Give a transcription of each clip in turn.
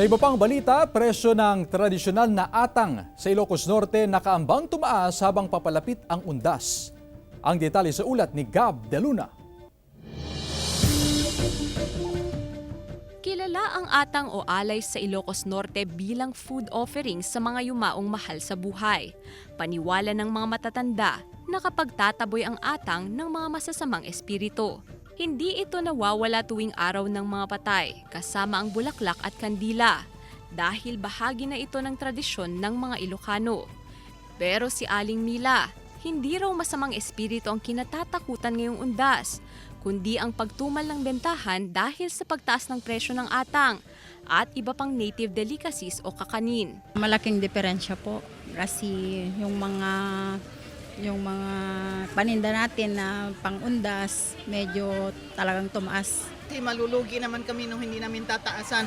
Sa iba pang balita, presyo ng tradisyonal na atang sa Ilocos Norte nakaambang tumaas habang papalapit ang undas. Ang detalye sa ulat ni Gab De Luna. Kilala ang atang o alay sa Ilocos Norte bilang food offering sa mga yumaong mahal sa buhay. Paniwala ng mga matatanda na kapag tataboy ang atang ng mga masasamang espiritu. Hindi ito nawawala tuwing araw ng mga patay, kasama ang bulaklak at kandila, dahil bahagi na ito ng tradisyon ng mga Ilocano. Pero si Aling Mila, hindi raw masamang espiritu ang kinatatakutan ngayong undas, kundi ang pagtumal ng bentahan dahil sa pagtaas ng presyo ng atang at iba pang native delicacies o kakanin. Malaking diferensya po kasi yung mga paninda natin na pangundas medyo talagang tumaas. Kasi malulugi naman kami nung hindi namin tataasan.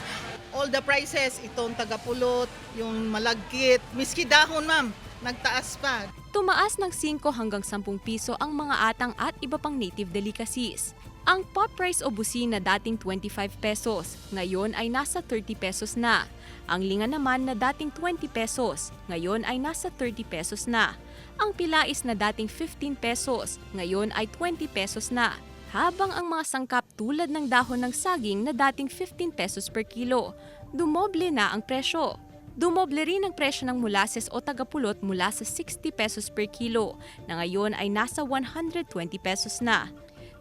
All the prices, itong tagapulot, yung malagkit, miski dahon ma'am, nagtaas pa. Tumaas ng 5 hanggang 10 piso ang mga atang at iba pang native delicacies. Ang pop rice o busina dating 25 pesos, ngayon ay nasa 30 pesos na. Ang linga naman na dating 20 pesos, ngayon ay nasa 30 pesos na. Ang pilais na dating 15 pesos, ngayon ay 20 pesos na. Habang ang mga sangkap tulad ng dahon ng saging na dating 15 pesos per kilo, dumoble na ang presyo. Dumoble rin ang presyo ng molasses o tagapulot mula sa 60 pesos per kilo na ngayon ay nasa 120 pesos na.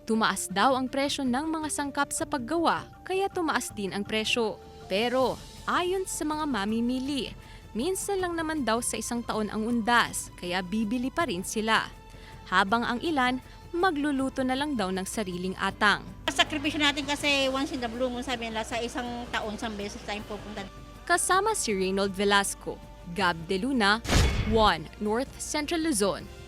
Tumaas daw ang presyo ng mga sangkap sa paggawa kaya tumaas din ang presyo. Pero ayon sa mga mamimili, minsan lang naman daw sa isang taon ang undas kaya bibili pa rin sila. Habang ang ilan, magluluto na lang daw ng sariling atang. Sakripisyo natin kasi once in the blue moon, sabi nila sa isang taon, isang beses tayong pupunta. Kasama si Reynold Velasco, Gab De Luna, 1 North Central Luzon.